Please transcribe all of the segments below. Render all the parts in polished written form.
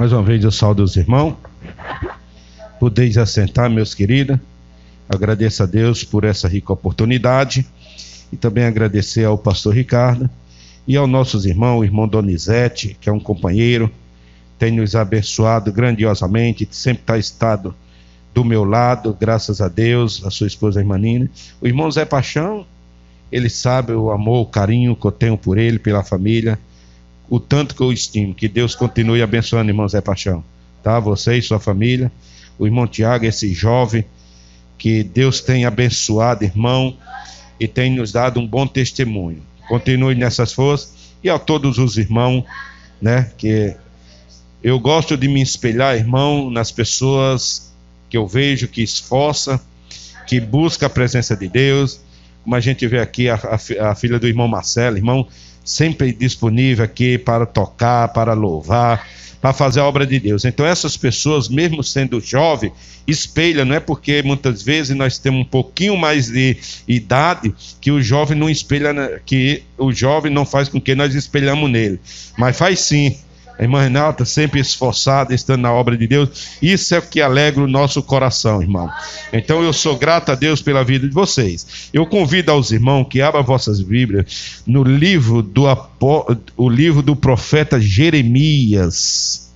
Mais uma vez eu saúdo os irmãos. Podeis assentar, meus queridos. Agradeço a Deus por essa rica oportunidade. E também agradecer ao pastor Ricardo e aos nossos irmãos, o irmão Donizete, que é um companheiro, tem nos abençoado grandiosamente, sempre está estado do meu lado, graças a Deus, a sua esposa, a irmã Nina. O irmão Zé Paixão, ele sabe o amor, o carinho que eu tenho por ele, pela família, o tanto que eu estimo. Que Deus continue abençoando, irmão Zé Paixão, tá? Você e sua família. O irmão Tiago, esse jovem, que Deus tem abençoado, irmão, e tem nos dado um bom testemunho. Continue nessas forças. E a todos os irmãos, né, que eu gosto de me espelhar, irmão, nas pessoas que eu vejo que esforça, que busca a presença de Deus. Como a gente vê aqui a filha do irmão Marcelo, irmão, sempre disponível aqui para tocar, para louvar, para fazer a obra de Deus. Então essas pessoas, mesmo sendo jovem, espelham, não é porque muitas vezes nós temos um pouquinho mais de idade, que o jovem não espelha, que o jovem não faz com que nós espelhamos nele, mas faz sim. A irmã Renata sempre esforçada, estando na obra de Deus. Isso é o que alegra o nosso coração, irmão. Então eu sou grato a Deus pela vida de vocês. Eu convido aos irmãos que abram vossas Bíblias no livro do profeta Jeremias.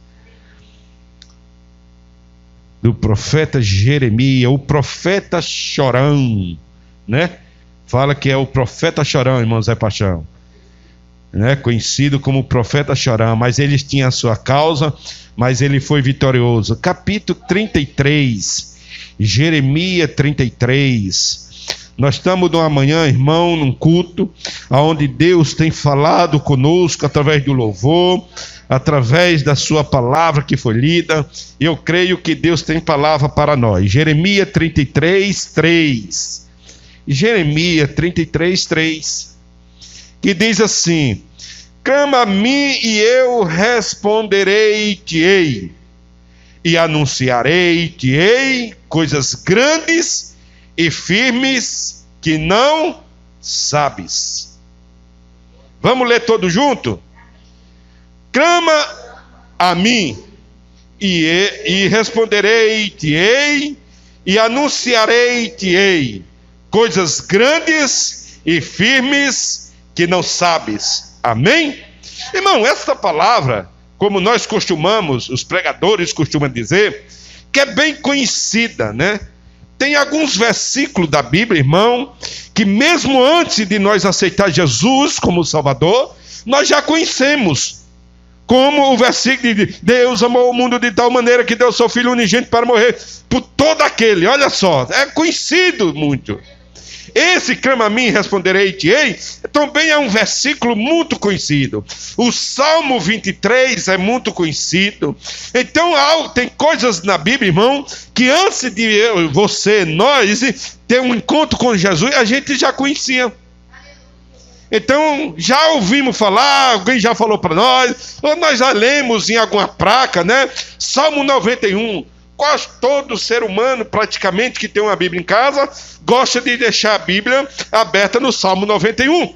Do profeta Jeremias, o profeta chorão, né? Fala que é o profeta chorão, irmão Zé Paixão. Né, conhecido como profeta chorão, mas ele tinha a sua causa, mas ele foi vitorioso. Capítulo 33, Jeremias 33. Nós estamos numa manhã, irmão, num culto, onde Deus tem falado conosco através do louvor, através da sua palavra que foi lida. Eu creio que Deus tem palavra para nós. Jeremias 33, 3. Jeremias 33, 3. Que diz assim: clama a mim e eu responderei-te-ei, e anunciarei-te-ei coisas grandes e firmes que não sabes. Vamos ler todo junto? Clama a mim e responderei-te-ei, e anunciarei-te-ei coisas grandes e firmes que não sabes. Amém? Irmão, esta palavra, como nós costumamos, os pregadores costumam dizer, que é bem conhecida, né? Tem alguns versículos da Bíblia, irmão, que mesmo antes de nós aceitar Jesus como Salvador, nós já conhecemos. Como o versículo de Deus amou o mundo de tal maneira que deu seu Filho unigênito para morrer por todo aquele. Olha só, é conhecido muito. Esse clama a mim e responderei-te-ei também é um versículo muito conhecido. O Salmo 23 é muito conhecido. Então tem coisas na Bíblia, irmão, que antes de nós ter um encontro com Jesus, a gente já conhecia. Então já ouvimos falar, alguém já falou para nós, ou nós já lemos em alguma placa, né? Salmo 91. Quase todo ser humano, praticamente, que tem uma Bíblia em casa, gosta de deixar a Bíblia aberta no Salmo 91.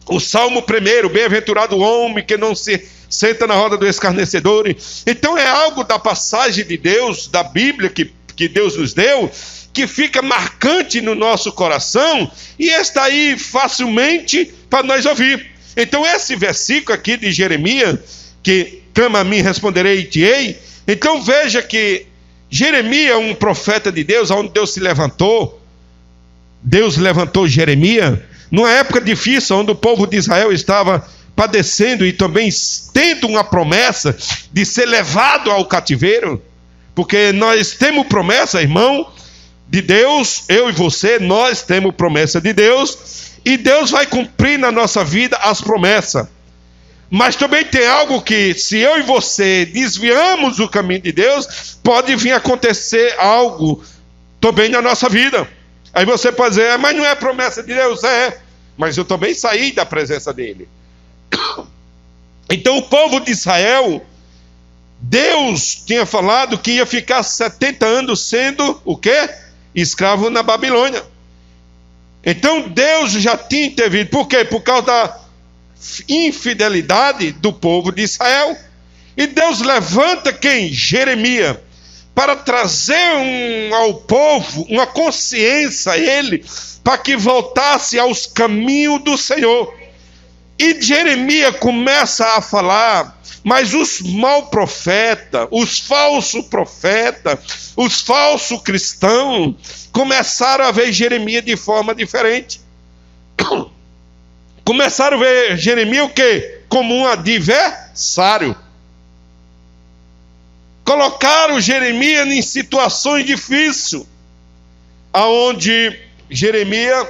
O Salmo 1, bem-aventurado o homem que não se senta na roda do escarnecedor. Então é algo da passagem de Deus, da Bíblia que Deus nos deu, que fica marcante no nosso coração e está aí facilmente para nós ouvir. Então esse versículo aqui de Jeremias, que clama a mim, responderei-te-ei. Então veja que Jeremias é um profeta de Deus, onde Deus se levantou. Deus levantou Jeremias numa época difícil, onde o povo de Israel estava padecendo e também tendo uma promessa de ser levado ao cativeiro. Porque nós temos promessa, irmão, de Deus, eu e você, nós temos promessa de Deus, e Deus vai cumprir na nossa vida as promessas. Mas também tem algo que, se eu e você desviamos do caminho de Deus, pode vir acontecer algo também na nossa vida. Aí você pode dizer, mas não é promessa de Deus? É, mas eu também saí da presença dele. Então o povo de Israel, Deus tinha falado que ia ficar 70 anos sendo o quê? Escravo na Babilônia. Então Deus já tinha intervido. Por quê? Por causa da infidelidade do povo de Israel. E Deus levanta quem? Jeremias, para trazer ao povo uma consciência a ele, para que voltasse aos caminhos do Senhor. E Jeremias começa a falar, mas os maus profetas, os falsos profetas, os falsos cristãos, começaram a ver Jeremias de forma diferente. Começaram a ver Jeremias o quê? Como um adversário. Colocaram Jeremias em situações difíceis, aonde Jeremias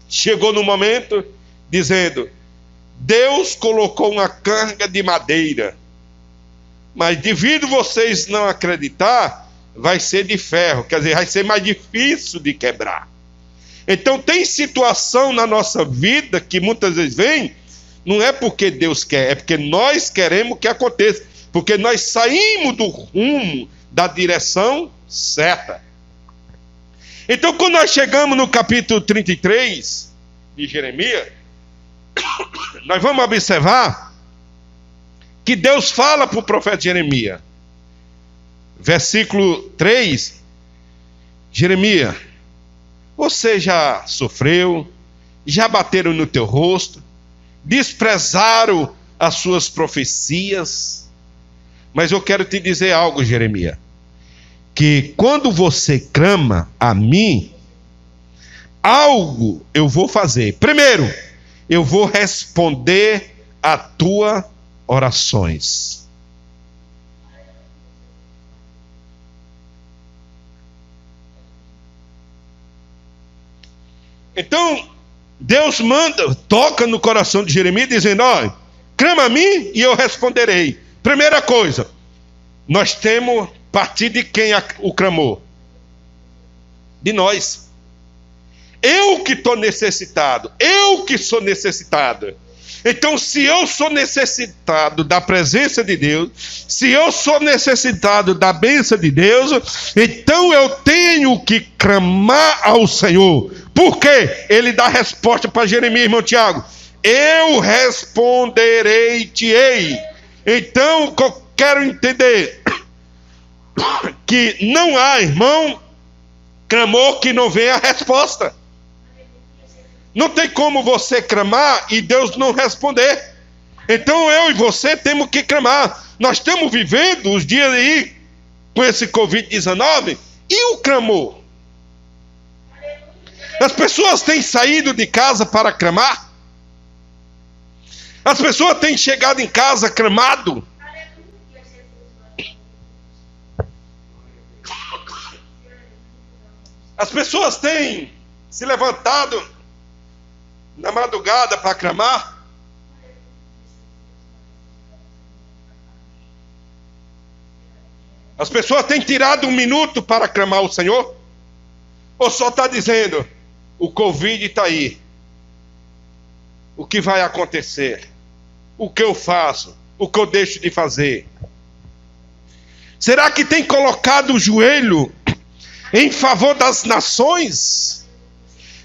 chegou no momento dizendo: Deus colocou uma carga de madeira, mas devido vocês não acreditar, vai ser de ferro, quer dizer, vai ser mais difícil de quebrar. Então tem situação na nossa vida que muitas vezes vem, não é porque Deus quer, é porque nós queremos que aconteça, porque nós saímos do rumo da direção certa. Então quando nós chegamos no capítulo 33 de Jeremias, nós vamos observar que Deus fala para o profeta Jeremias, versículo 3, Jeremias, você já sofreu, já bateram no teu rosto, desprezaram as suas profecias, mas eu quero te dizer algo, Jeremias, que quando você clama a mim, algo eu vou fazer. Primeiro, eu vou responder a tuas orações. Então, Deus manda, toca no coração de Jeremias, dizendo: ó, clama a mim e eu responderei. Primeira coisa, nós temos partir de quem o clamou? De nós. Eu que estou necessitado, eu que sou necessitado. Então, se eu sou necessitado da presença de Deus, se eu sou necessitado da bênção de Deus, então eu tenho que clamar ao Senhor. Por quê? Ele dá resposta para Jeremias, irmão Tiago: eu responderei-te-ei. Então, eu quero entender que não há, irmão, clamor que não venha a resposta. Não tem como você clamar e Deus não responder. Então eu e você temos que clamar. Nós estamos vivendo os dias aí com esse Covid-19 e o clamor. As pessoas têm saído de casa para clamar. As pessoas têm chegado em casa clamado. As pessoas têm se levantado na madrugada para clamar. As pessoas têm tirado um minuto para clamar ao Senhor? Ou só está dizendo: o Covid está aí, o que vai acontecer? O que eu faço? O que eu deixo de fazer? Será que tem colocado o joelho em favor das nações?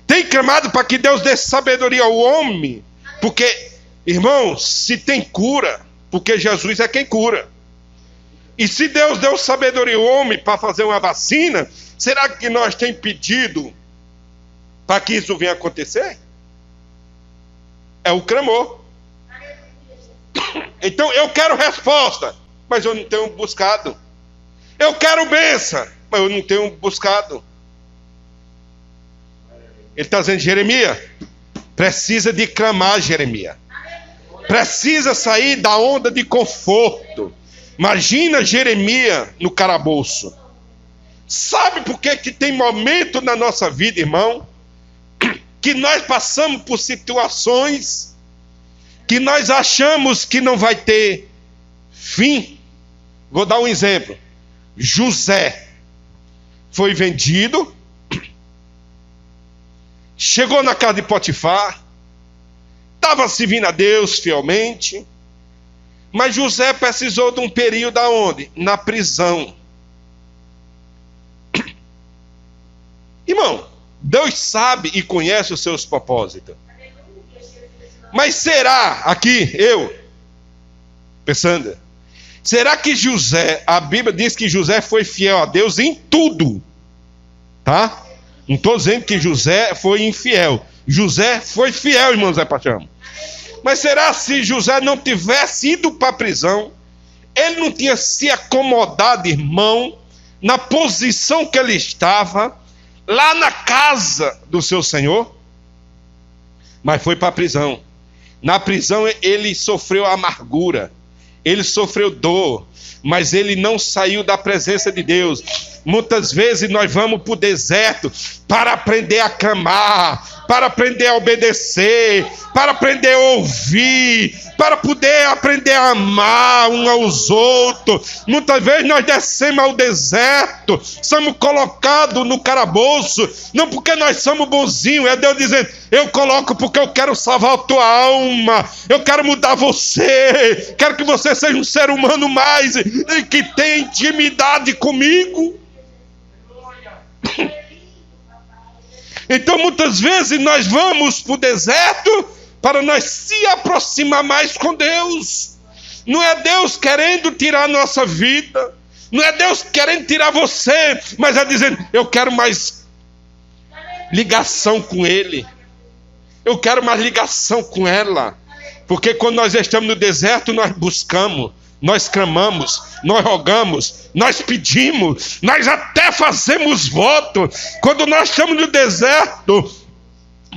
Tem clamado para que Deus dê sabedoria ao homem? Porque, irmãos, se tem cura, porque Jesus é quem cura. E se Deus deu sabedoria ao homem para fazer uma vacina, será que nós temos pedido para que isso venha acontecer? É o clamor. Então eu quero resposta, mas eu não tenho buscado. Eu quero bênção, mas eu não tenho buscado. Ele está dizendo: Jeremias, precisa de clamar, Jeremias. Precisa sair da onda de conforto. Imagina Jeremias no calabouço. Sabe por que tem momento na nossa vida, irmão, que nós passamos por situações que nós achamos que não vai ter fim? Vou dar um exemplo. José foi vendido, chegou na casa de Potifar, estava servindo a Deus fielmente, mas José precisou de um período aonde? Na prisão. Irmão, Deus sabe e conhece os seus propósitos. Mas será, aqui, eu, pensando, Será que José, a Bíblia diz que José foi fiel a Deus em tudo, tá? Não estou dizendo que José foi infiel. José foi fiel, irmão Zé Paixão. Mas será se José não tivesse ido para a prisão, ele não tinha se acomodado, irmão, na posição que ele estava, lá na casa do seu Senhor? Mas foi para a prisão. Na prisão ele sofreu amargura, ele sofreu dor, mas ele não saiu da presença de Deus. Muitas vezes nós vamos para o deserto para aprender a clamar, para aprender a obedecer, para aprender a ouvir, para poder aprender a amar uns aos outros. Muitas vezes nós descemos ao deserto, somos colocados no calabouço, não porque nós somos bonzinhos, é Deus dizendo: eu coloco porque eu quero salvar a tua alma, eu quero mudar você, quero que você seja um ser humano mais, que tenha intimidade comigo. Então muitas vezes nós vamos para o deserto para nós se aproximar mais com Deus. Não é Deus querendo tirar a nossa vida, não é Deus querendo tirar você, mas é dizendo: eu quero mais ligação com Ele, eu quero mais ligação com ela. Porque quando nós estamos no deserto, nós buscamos, nós clamamos, nós rogamos, nós pedimos, nós até fazemos voto. Quando nós estamos no deserto,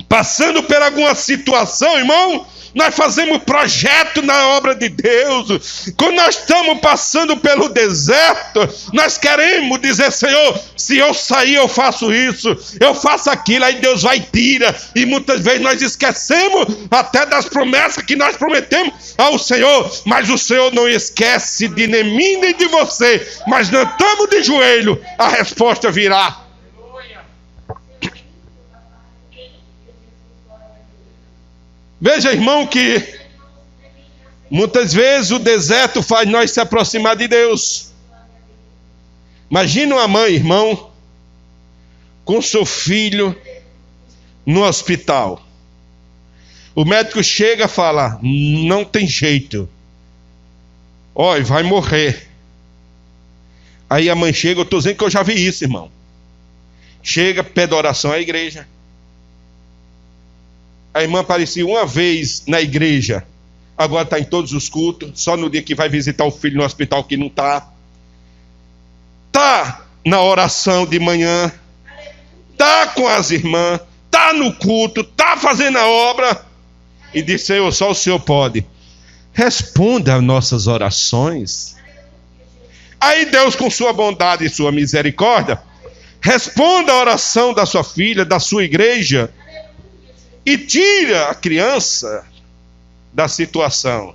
passando por alguma situação, irmão, nós fazemos projeto na obra de Deus. Quando nós estamos passando pelo deserto, nós queremos dizer: Senhor, se eu sair eu faço isso, eu faço aquilo. Aí Deus vai e tira. E muitas vezes nós esquecemos até das promessas que nós prometemos ao Senhor. Mas o Senhor não esquece de nem mim nem de você. Mas nós estamos de joelho, a resposta virá. Veja, irmão, que muitas vezes o deserto faz nós se aproximar de Deus. Imagina uma mãe, irmão, com seu filho no hospital. O médico chega e fala: não tem jeito, olha, vai morrer. Aí a mãe chega, eu estou dizendo que eu já vi isso, irmão. Chega, pede oração à igreja. A irmã aparecia uma vez na igreja, agora está em todos os cultos, só no dia que vai visitar o filho no hospital que não está. Está na oração de manhã, está com as irmãs, está no culto, está fazendo a obra. E diz: Senhor, só o Senhor pode. Responda às nossas orações. Aí Deus, com sua bondade e sua misericórdia, responda a oração da sua filha, da sua igreja, e tira a criança da situação.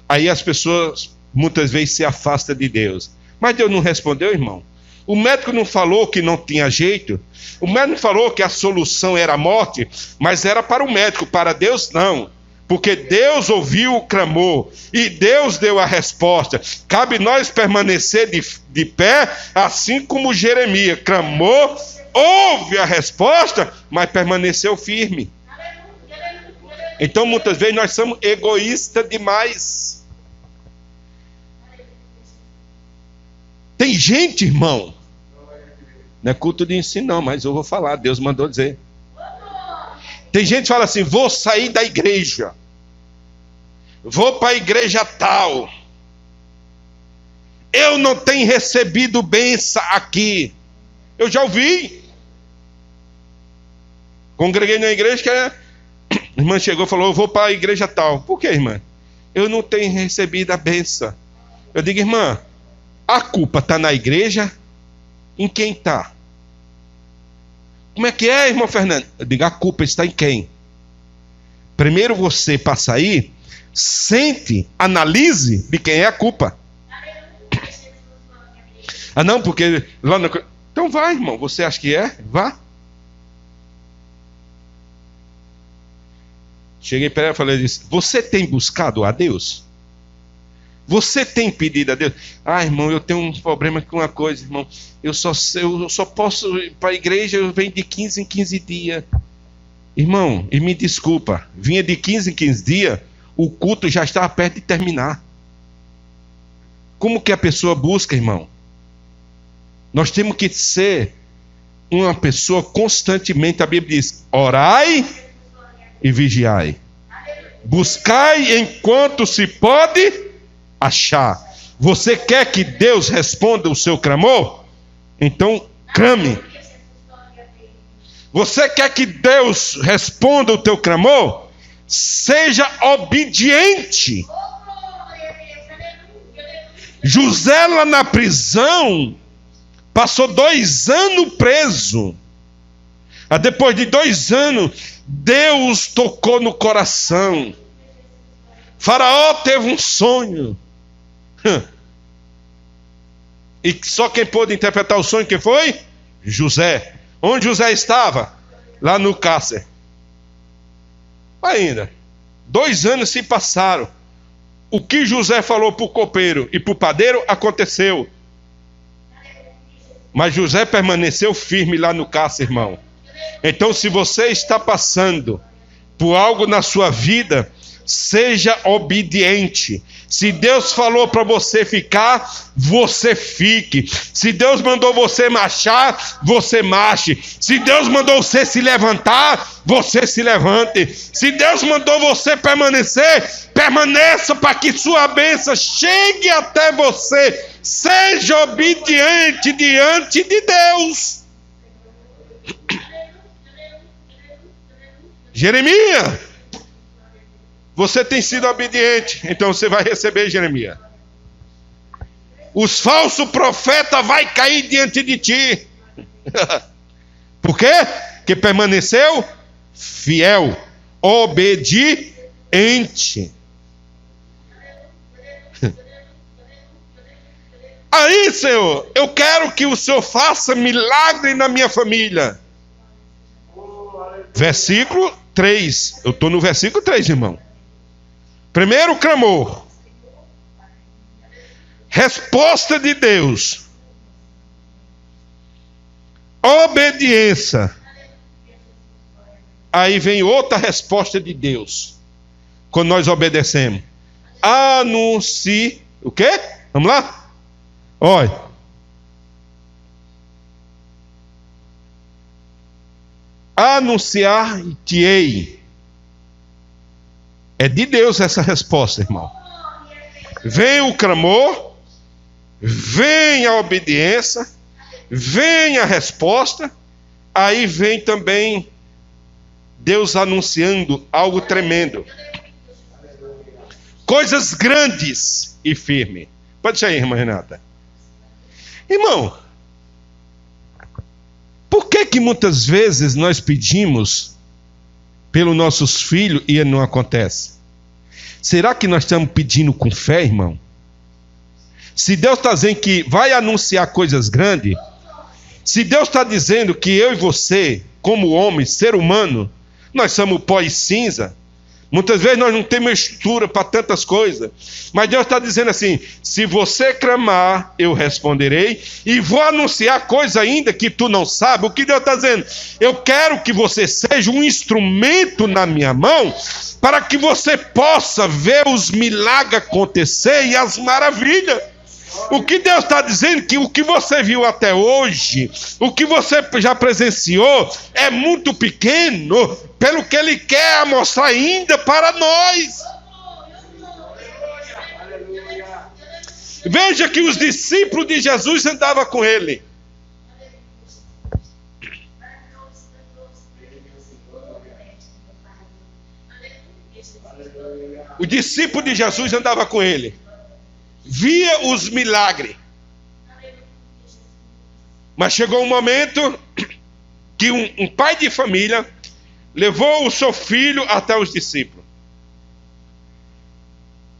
Aí as pessoas muitas vezes se afastam de Deus. Mas Deus não respondeu, irmão. O médico não falou que não tinha jeito. O médico não falou que a solução era a morte, mas era para o médico, para Deus não. Porque Deus ouviu o clamor e Deus deu a resposta. Cabe nós permanecer de pé, assim como Jeremias clamou, ouve a resposta, mas permaneceu firme. Então muitas vezes nós somos egoístas demais. Tem gente, irmão, não é culto de ensino não, mas eu vou falar, Deus mandou dizer. Tem gente que fala assim: vou sair da igreja, vou para a igreja tal, eu não tenho recebido bênção aqui. Eu já ouvi. Congreguei na igreja que a irmã chegou e falou: eu vou para a igreja tal. Por quê, irmã? Eu não tenho recebido a bênção. Eu digo: irmã, a culpa está na igreja? Em quem está? Como é que é, irmão Fernando? Eu digo: a culpa está em quem? Primeiro você, para sair, sente, analise de quem é a culpa. Ah não, porque lá no... Então vai, irmão, você acha que é? Vá. Cheguei para ela e falei: você tem buscado a Deus? Você tem pedido a Deus? Ah, irmão, eu tenho um problema com uma coisa, irmão. Eu só posso ir para a igreja, eu venho de 15 em 15 dias. Irmão, e me desculpa, vinha de 15 em 15 dias, o culto já estava perto de terminar. Como que a pessoa busca, irmão? Nós temos que ser uma pessoa constantemente, a Bíblia diz, orai e vigiai. Buscai enquanto se pode achar. Você quer que Deus responda o seu clamor? Então clame. Você quer que Deus responda o teu clamor? Seja obediente. José lá na prisão passou 2 anos preso. Depois de 2 anos, Deus tocou no coração. Faraó teve um sonho. E só quem pôde interpretar o sonho, quem foi? José. Onde José estava? Lá no cárcere. Ainda 2 anos se passaram. O que José falou para o copeiro e para o padeiro aconteceu. Mas José permaneceu firme lá no cárcere, irmão. Então, se você está passando por algo na sua vida, seja obediente. Se Deus falou para você ficar, você fique. Se Deus mandou você marchar, você marche. Se Deus mandou você se levantar, você se levante. Se Deus mandou você permanecer, permaneça para que sua bênção chegue até você. Seja obediente diante de Deus. Jeremias, você tem sido obediente, então você vai receber, Jeremias. Os falsos profetas vão cair diante de ti. Por quê? Porque permaneceu fiel, obediente. Aí, Senhor, eu quero que o Senhor faça milagre na minha família. Versículo 3. Eu estou no versículo 3, irmão. Primeiro clamor. Resposta de Deus. Obediência. Aí vem outra resposta de Deus. Quando nós obedecemos. Anuncie. O quê? Vamos lá? Olha. Anunciar-te-ei. É de Deus essa resposta, irmão. Vem o clamor, vem a obediência, vem a resposta, aí vem também Deus anunciando algo tremendo. Coisas grandes e firmes. Pode deixar aí, irmã Renata. Irmão, por que muitas vezes nós pedimos pelos nossos filhos e não acontece? Será que nós estamos pedindo com fé, irmão? Se Deus está dizendo que vai anunciar coisas grandes, se Deus está dizendo que eu e você, como homem, ser humano, nós somos pó e cinza, muitas vezes nós não temos estrutura para tantas coisas, mas Deus está dizendo assim, se você clamar, eu responderei, e vou anunciar coisa ainda que tu não sabe. O que Deus está dizendo? Eu quero que você seja um instrumento na minha mão, para que você possa ver os milagres acontecer e as maravilhas. O que Deus está dizendo, que o que você viu até hoje, o que você já presenciou, é muito pequeno, pelo que Ele quer mostrar ainda para nós. Veja que os discípulos de Jesus andavam com Ele. O discípulo de Jesus andava com Ele. Via os milagres. Mas chegou um momento que um pai de família levou o seu filho até os discípulos.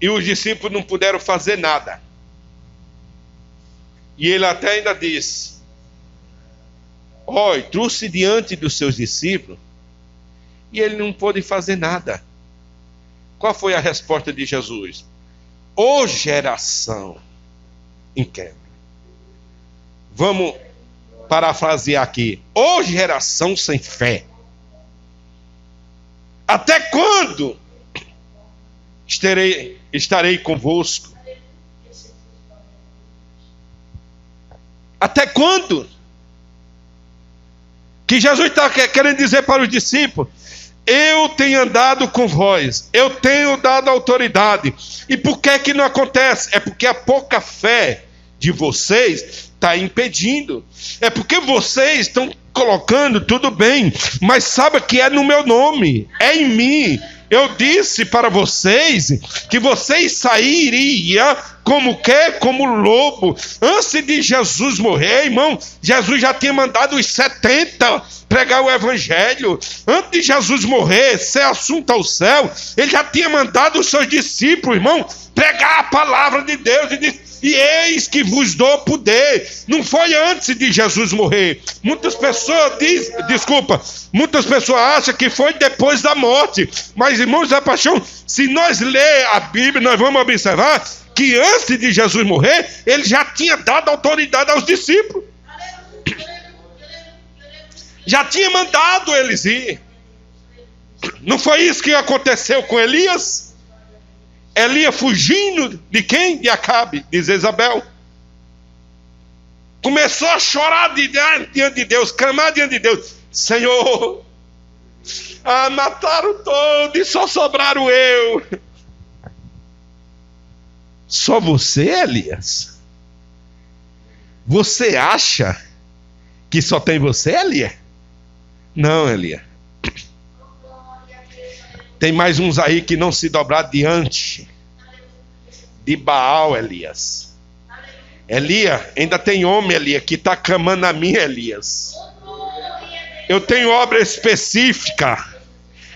E os discípulos não puderam fazer nada. E ele até ainda disse: olha, trouxe diante dos seus discípulos e ele não pôde fazer nada. Qual foi a resposta de Jesus? Ô geração incrédula. Vamos parafrasear aqui. Ô geração sem fé. Até quando estarei convosco. Até quando? Que Jesus está querendo dizer para os discípulos: eu tenho andado com vós, eu tenho dado autoridade. E por que não acontece? É porque a pouca fé de vocês está impedindo. É porque vocês estão colocando tudo bem, mas sabe que é no meu nome, é em mim. Eu disse para vocês que vocês sairiam como lobo. Antes de Jesus morrer, irmão, Jesus já tinha mandado os 70 pregar o evangelho. Antes de Jesus morrer, ser assunto ao céu, ele já tinha mandado os seus discípulos, irmão, pregar a palavra de Deus. E disse: e eis que vos dou poder. Não foi antes de Jesus morrer. Muitas pessoas muitas pessoas acham que foi depois da morte. Mas, irmãos da paixão, se nós ler a Bíblia, nós vamos observar que antes de Jesus morrer, ele já tinha dado autoridade aos discípulos. Já tinha mandado eles ir. Não foi isso que aconteceu com Elias? Elias fugindo de quem? De Acabe, de Jezabel. Começou a chorar diante de Deus, clamar diante de Deus: Senhor, mataram todos e só sobraram eu. Só você, Elias? Você acha que só tem você, Elias? Não, Elias. Tem mais uns aí que não se dobrar diante de Baal, Elias. Elias, ainda tem homem, Elias, que está clamando a mim, Elias. Eu tenho obra específica.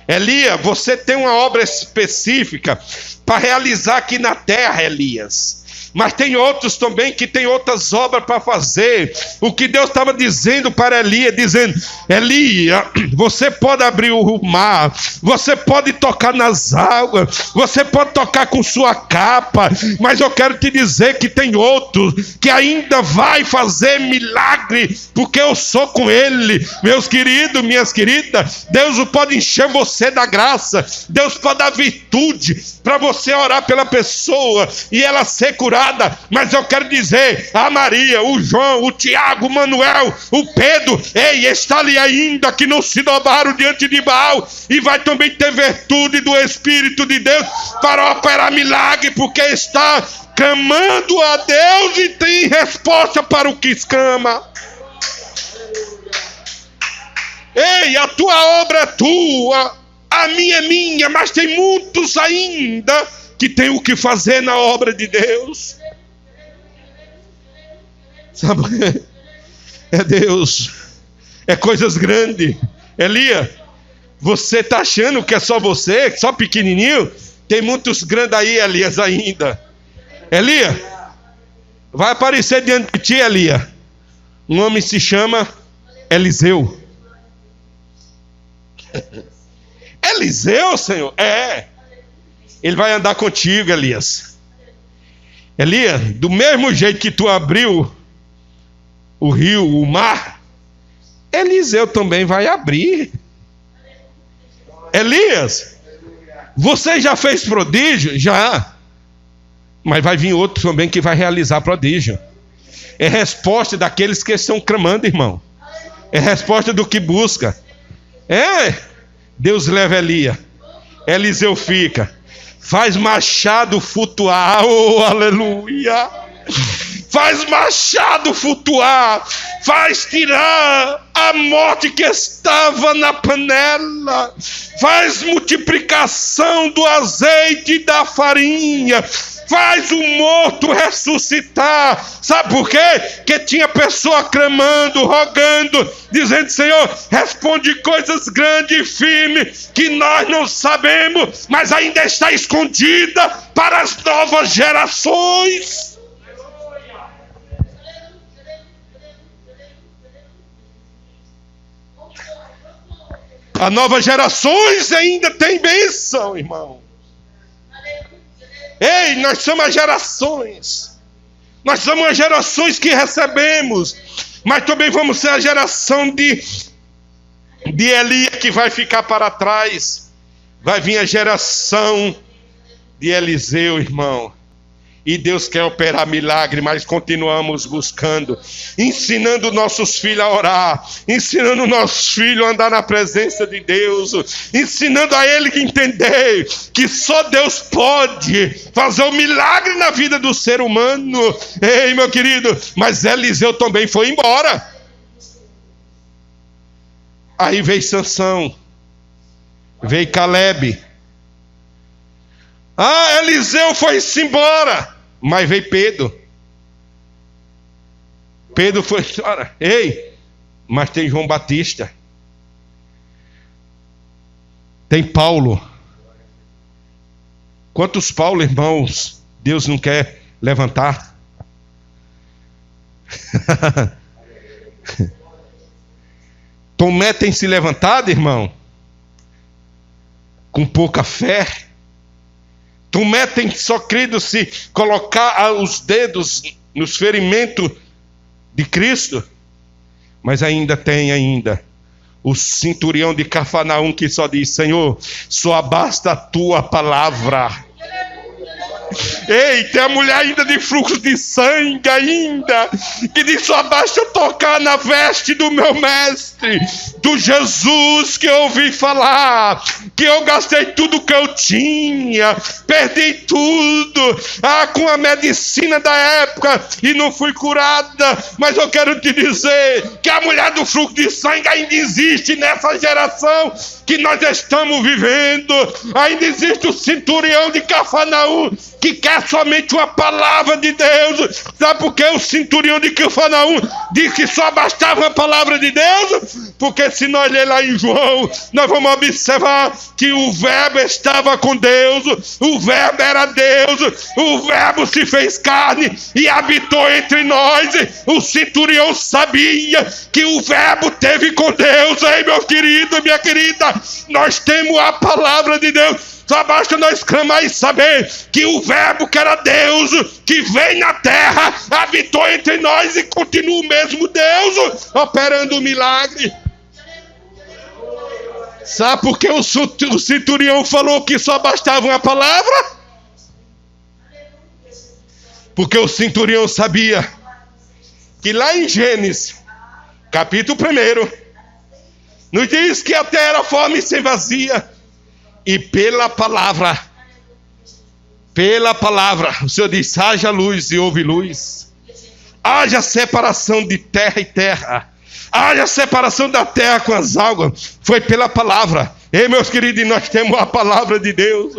Elias, você tem uma obra específica para realizar aqui na terra, Elias. Mas tem outros também que tem outras obras para fazer. O que Deus estava dizendo para Elias, dizendo: Elias, você pode abrir o mar, você pode tocar nas águas, você pode tocar com sua capa, mas eu quero te dizer que tem outros que ainda vai fazer milagre, porque eu sou com ele. Meus queridos, minhas queridas, Deus pode encher você da graça, Deus pode dar virtude para você orar pela pessoa e ela ser curada. Mas eu quero dizer, a Maria, o João, o Tiago, o Manuel, o Pedro, está ali ainda que não se dobraram diante de Baal, e vai também ter virtude do Espírito de Deus para operar milagre, porque está clamando a Deus e tem resposta para o que clama. Ei, a tua obra é tua, a minha é minha, mas tem muitos ainda que tem o que fazer na obra de Deus. Sabe? É Deus. É coisas grandes. Elias, você está achando que é só você, só pequenininho? Tem muitos grandes aí, Elias, ainda. Elias, vai aparecer diante de ti, Elias. Um homem se chama Eliseu. Eliseu, Senhor? É. Ele vai andar contigo, Elias. Elias, do mesmo jeito que tu abriu o rio, o mar, Eliseu também vai abrir. Elias, você já fez prodígio? Já. Mas vai vir outro também que vai realizar prodígio. É resposta daqueles que estão clamando, irmão. É resposta do que busca. Deus leva Elias. Eliseu fica. Faz machado flutuar, oh aleluia, faz machado flutuar, faz tirar a morte que estava na panela, faz multiplicação do azeite e da farinha, faz o morto ressuscitar. Sabe por quê? Porque tinha pessoa clamando, rogando, dizendo: Senhor, responde coisas grandes e firmes que nós não sabemos, mas ainda está escondida para as novas gerações. As novas gerações ainda têm bênção, irmão. Ei, nós somos as gerações. Nós somos as gerações que recebemos. Mas também vamos ser a geração de Elias que vai ficar para trás. Vai vir a geração de Eliseu, irmão. E Deus quer operar milagre, mas continuamos buscando, ensinando nossos filhos a orar, ensinando nossos filhos a andar na presença de Deus, ensinando a ele que entender que só Deus pode fazer um milagre na vida do ser humano. Ei, meu querido, mas Eliseu também foi embora. Aí veio Sansão, veio Calebe. Eliseu foi-se embora. Mas veio Pedro. Pedro foi embora. Ei, mas tem João Batista. Tem Paulo. Quantos Paulo, irmãos, Deus não quer levantar? Tomé tem se levantado, irmão, com pouca fé. Tomé tem só crido se colocar os dedos nos ferimentos de Cristo. Mas ainda tem o centurião de Cafarnaum que só diz: Senhor, só basta a tua palavra. Ei, tem a mulher ainda de fluxo de sangue ainda, que diz: só basta eu tocar na veste do meu mestre, do Jesus que eu ouvi falar, que eu gastei tudo que eu tinha, perdi tudo, com a medicina da época e não fui curada. Mas eu quero te dizer que a mulher do fluxo de sangue ainda existe nessa geração que nós estamos vivendo. Ainda existe o centurião de Cafarnaum que quer somente uma palavra de Deus. Sabe por que o centurião de Cafarnaum disse que só bastava uma palavra de Deus? Porque se nós ler lá em João, nós vamos observar que o verbo estava com Deus, o verbo era Deus, o verbo se fez carne e habitou entre nós. O centurião sabia que o verbo teve com Deus. Ei, meu querido, minha querida, nós temos a palavra de Deus. Só basta nós clamar e saber que o verbo que era Deus, que veio na terra, habitou entre nós e continua o mesmo Deus, operando o milagre. Sabe por que o centurião falou que só bastava uma palavra? Porque o centurião sabia que lá em Gênesis, capítulo 1, nos diz que a terra era forma e sem vazia. E pela palavra, o Senhor diz: haja luz e houve luz. Haja separação de terra e terra. Haja separação da terra com as águas. Foi pela palavra. Ei, meus queridos, nós temos a palavra de Deus.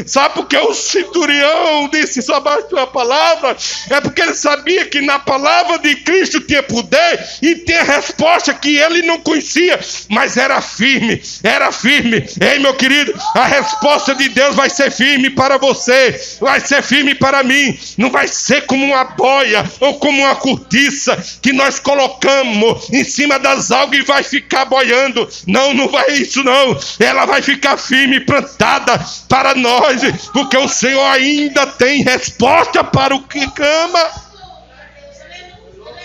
Sabe por que o centurião disse só basta uma palavra? É porque ele sabia que na palavra de Cristo tinha poder e tinha resposta que ele não conhecia, mas era firme, era firme. Ei, meu querido, a resposta de Deus vai ser firme para você, vai ser firme para mim. Não vai ser como uma boia ou como uma cortiça que nós colocamos em cima das águas e vai ficar boiando. Não, não vai isso não. Ela vai ficar firme, plantada para nós, porque o Senhor ainda tem resposta para o que clama.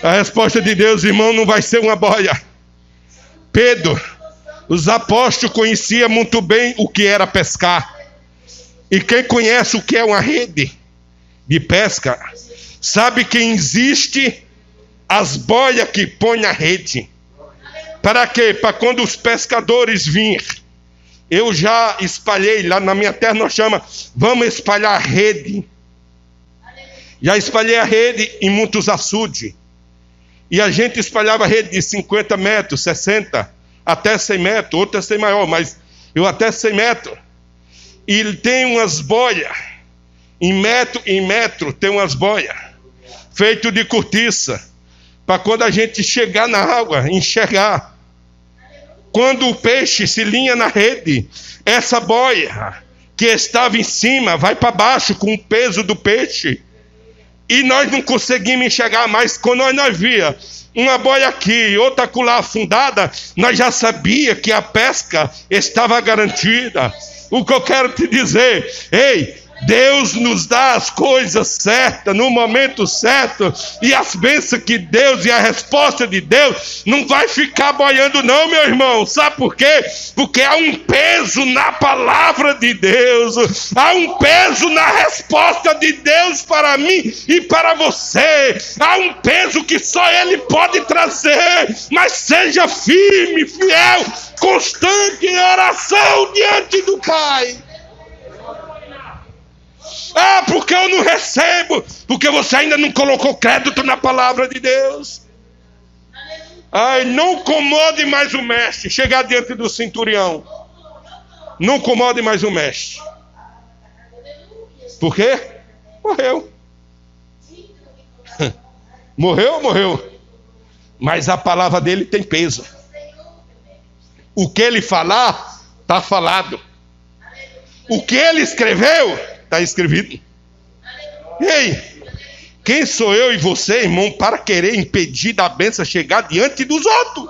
A resposta de Deus, irmão, não vai ser uma boia. Pedro, os apóstolos conheciam muito bem o que era pescar. E quem conhece o que é uma rede de pesca, sabe que existe as boias que põem a rede. Para quê? Para quando os pescadores virem. Eu já espalhei, lá na minha terra nós chamamos, vamos espalhar a rede. Já espalhei a rede em muitos açudes. E a gente espalhava a rede de 50 metros, 60, até 100 metros, outra 100 maior, mas eu até 100 metros. E tem umas boias, em metro tem umas boias, feito de cortiça, para quando a gente chegar na água, enxergar. Quando o peixe se linha na rede, essa boia que estava em cima vai para baixo com o peso do peixe. E nós não conseguimos enxergar mais. Quando nós via uma boia aqui e outra acolá afundada, nós já sabia que a pesca estava garantida. O que eu quero te dizer, ei, Deus nos dá as coisas certas, no momento certo, e as bênçãos que Deus e a resposta de Deus não vai ficar boiando não, meu irmão. Sabe por quê? Porque há um peso na palavra de Deus, há um peso na resposta de Deus para mim e para você, há um peso que só Ele pode trazer. Mas seja firme, fiel, constante em oração diante do Pai. Ah, porque eu não recebo? Porque você ainda não colocou crédito na palavra de Deus. Ai, não incomode mais o mestre. Chegar diante do centurião, não incomode mais o mestre. Por quê? Morreu. Morreu. Mas a palavra dele tem peso. O que ele falar, está falado. O que ele escreveu, está escrevido. E aí? Quem sou eu e você, irmão, para querer impedir da bênção chegar diante dos outros?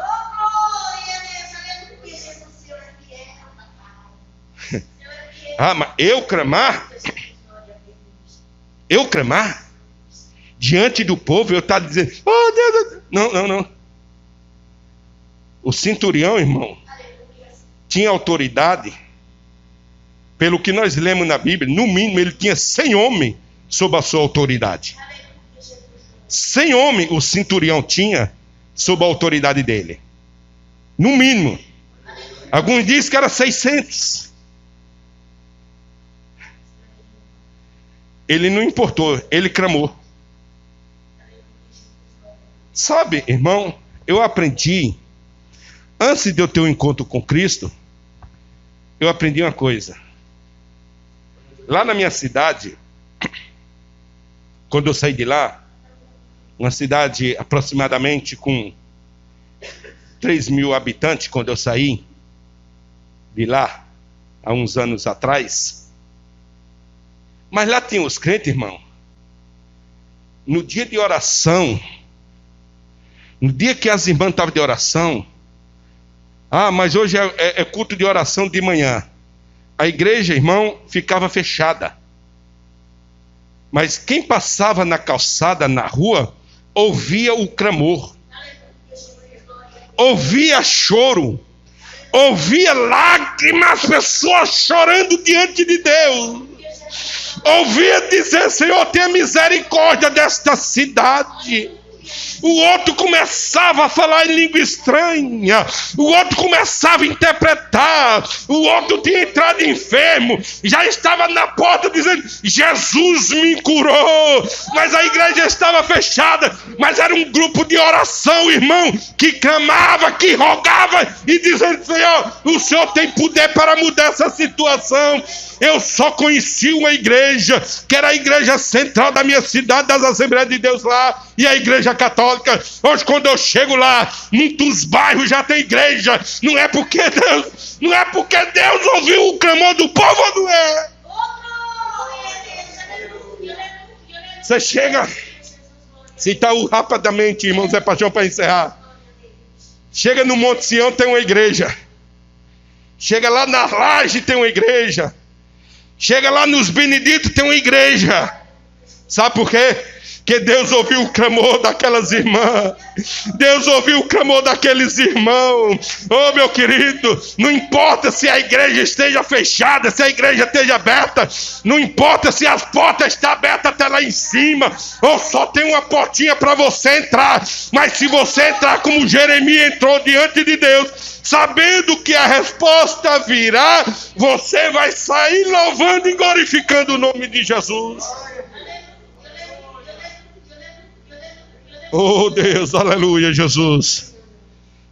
Ah, mas eu clamar diante do povo, eu estar dizendo, oh Deus, não. O centurião, irmão, tinha autoridade. Pelo que nós lemos na Bíblia, no mínimo ele tinha 100 homens sob a sua autoridade. 100 homens o centurião tinha sob a autoridade dele. No mínimo. Alguns dizem que era 600. Ele não importou, ele clamou. Sabe, irmão, eu aprendi, antes de eu ter um encontro com Cristo, eu aprendi uma coisa. Lá na minha cidade, quando eu saí de lá, uma cidade aproximadamente com 3.000 habitantes, quando eu saí de lá, há uns anos atrás. Mas lá tinha os crentes, irmão. No dia de oração, no dia que as irmãs estavam de oração, mas hoje é culto de oração de manhã. A igreja, irmão, ficava fechada. Mas quem passava na calçada, na rua, ouvia o clamor. Ouvia choro. Ouvia lágrimas, pessoas chorando diante de Deus. Ouvia dizer, Senhor, tenha misericórdia desta cidade. O outro começava a falar em língua estranha. O outro começava a interpretar. O outro tinha entrado enfermo. Já estava na porta dizendo, Jesus me curou. Mas a igreja estava fechada. Mas era um grupo de oração, irmão, que clamava, que rogava e dizendo, Senhor, o Senhor tem poder para mudar essa situação. Eu só conheci uma igreja, que era a igreja central da minha cidade, das Assembleias de Deus lá, e a igreja católica. Hoje quando eu chego lá, muitos bairros já tem igreja. Não é porque Deus ouviu o clamor do povo, não é? Você chega, Itaú rapidamente, irmão Zé Paixão, para encerrar. Chega no Monte Sião, tem uma igreja. Chega lá na Laje, tem uma igreja. Chega lá nos Beneditos, tem uma igreja. Sabe por quê? Porque Deus ouviu o clamor daquelas irmãs. Deus ouviu o clamor daqueles irmãos. Oh, meu querido, não importa se a igreja esteja fechada, se a igreja esteja aberta. Não importa se as portas estão abertas até lá em cima, ou só tem uma portinha para você entrar. Mas se você entrar como Jeremias entrou diante de Deus, sabendo que a resposta virá, você vai sair louvando e glorificando o nome de Jesus. Oh Deus, aleluia, Jesus.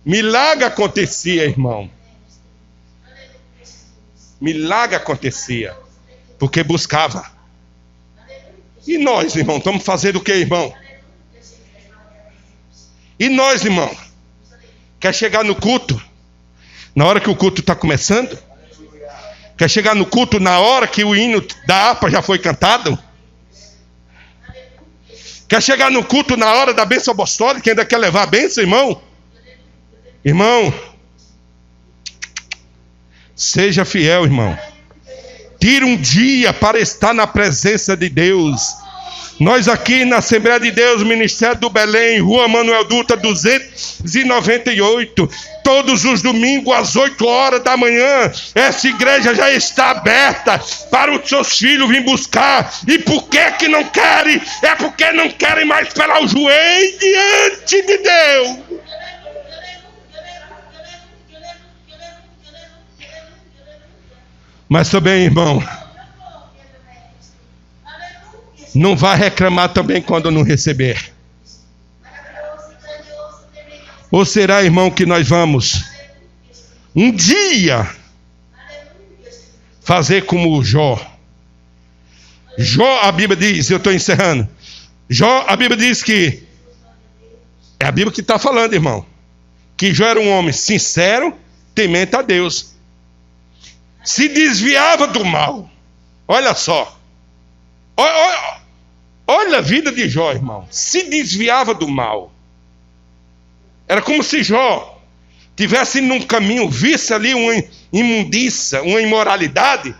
Milagre acontecia, irmão. Milagre acontecia, porque buscava. E nós, irmão, estamos fazendo o que, irmão? E nós, irmão, quer chegar no culto na hora que o culto está começando? Quer chegar no culto na hora que o hino da harpa já foi cantado? Quer chegar no culto na hora da bênção apostólica, que ainda quer levar a bênção, irmão? Irmão, seja fiel, irmão. Tira um dia para estar na presença de Deus. Nós aqui na Assembleia de Deus, Ministério do Belém, Rua Manuel Dutra 298, todos os domingos às 8 horas da manhã, essa igreja já está aberta para os seus filhos virem buscar. E por que não querem? É porque não querem mais pelar o joelho diante de Deus. Mas também, irmão, não vai reclamar também quando não receber. Ou será, irmão, que nós vamos um dia fazer como o Jó? Jó, a Bíblia diz, eu estou encerrando. Jó, a Bíblia diz que, é a Bíblia que está falando, irmão, que Jó era um homem sincero, temente a Deus. Se desviava do mal. Olha só. Olha a vida de Jó, irmão. Se desviava do mal. Era como se Jó tivesse num caminho, visse ali uma imundícia, uma imoralidade,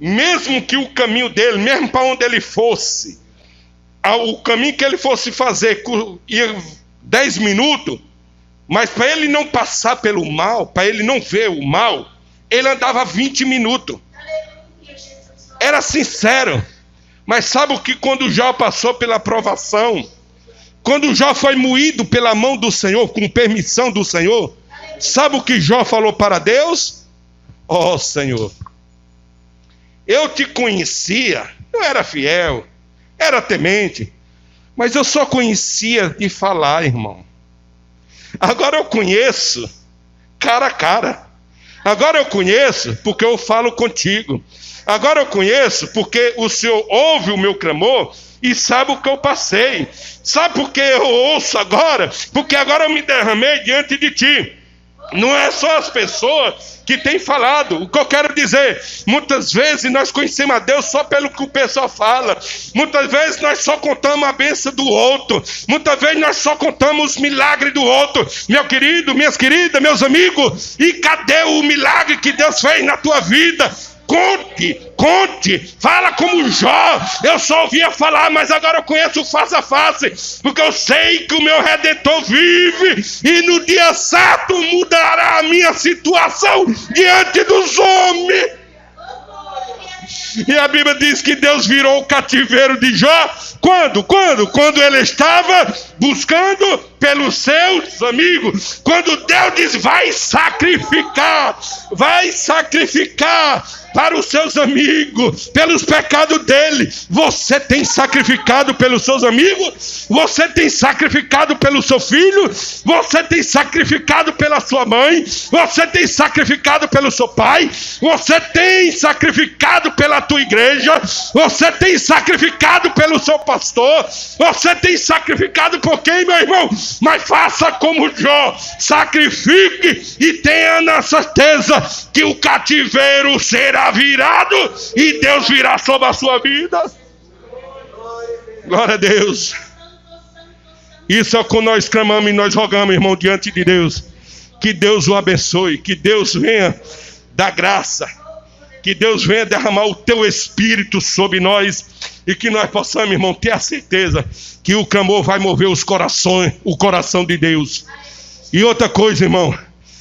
mesmo que o caminho dele, mesmo para onde ele fosse, o caminho que ele fosse fazer ia 10 minutos, mas para ele não passar pelo mal, para ele não ver o mal, ele andava 20 minutos. Era sincero. Mas sabe o que quando Jó passou pela provação, quando Jó foi moído pela mão do Senhor, com permissão do Senhor, sabe o que Jó falou para Deus? Ó Senhor, eu te conhecia, eu era fiel, era temente, mas eu só conhecia de falar, irmão. Agora eu conheço cara a cara. Agora eu conheço porque eu falo contigo. Agora eu conheço porque o Senhor ouve o meu clamor e sabe o que eu passei. Sabe por que eu ouço agora? Porque agora eu me derramei diante de ti. Não é só as pessoas que têm falado. O que eu quero dizer, muitas vezes nós conhecemos a Deus só pelo que o pessoal fala. Muitas vezes nós só contamos a bênção do outro. Muitas vezes nós só contamos os milagres do outro. Meu querido, minhas queridas, meus amigos, e cadê o milagre que Deus fez na tua vida? Conte, fala como Jó. Eu só ouvia falar, mas agora eu conheço o face a face, porque eu sei que o meu Redentor vive, e no dia certo mudará a minha situação diante dos homens. E a Bíblia diz que Deus virou o cativeiro de Jó. Quando? Quando ele estava buscando pelos seus amigos. Quando Deus diz, vai sacrificar para os seus amigos, pelos pecados dele. Você tem sacrificado pelos seus amigos? Você tem sacrificado pelo seu filho? Você tem sacrificado pela sua mãe? Você tem sacrificado pelo seu pai? Você tem sacrificado pela tua igreja? Você tem sacrificado pelo seu pastor? Você tem sacrificado por quem, meu irmão? Mas faça como Jó, sacrifique e tenha na certeza que o cativeiro será virado e Deus virá sobre a sua vida. Glória a Deus. Isso é o que nós clamamos e nós rogamos, irmão, diante de Deus. Que Deus o abençoe, que Deus venha dar graça, que Deus venha derramar o teu Espírito sobre nós e que nós possamos, irmão, ter a certeza que o clamor vai mover os corações, o coração de Deus. E outra coisa, irmão,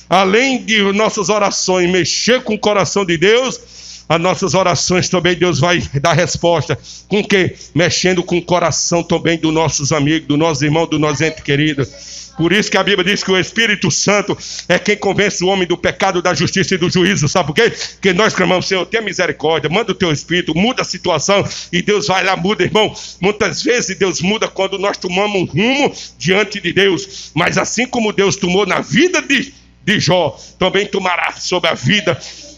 além de nossas orações mexer com o coração de Deus, as nossas orações também Deus vai dar resposta. Com o quê? Mexendo com o coração também dos nossos amigos, dos nossos irmãos, dos nossos entes queridos. Por isso que a Bíblia diz que o Espírito Santo é quem convence o homem do pecado, da justiça e do juízo. Sabe por quê? Porque nós clamamos, Senhor, tenha misericórdia, manda o teu Espírito, muda a situação e Deus vai lá, muda, irmão. Muitas vezes Deus muda quando nós tomamos um rumo diante de Deus. Mas assim como Deus tomou na vida de Jó, também tomará sobre a vida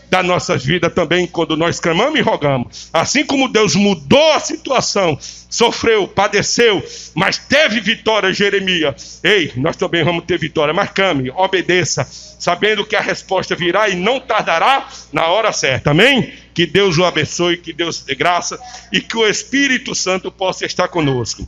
da nossa vida também, quando nós clamamos e rogamos. Assim como Deus mudou a situação, sofreu, padeceu, mas teve vitória, Jeremias. Ei, nós também vamos ter vitória, mas clame, obedeça, sabendo que a resposta virá e não tardará na hora certa, amém? Que Deus o abençoe, que Deus dê graça e que o Espírito Santo possa estar conosco.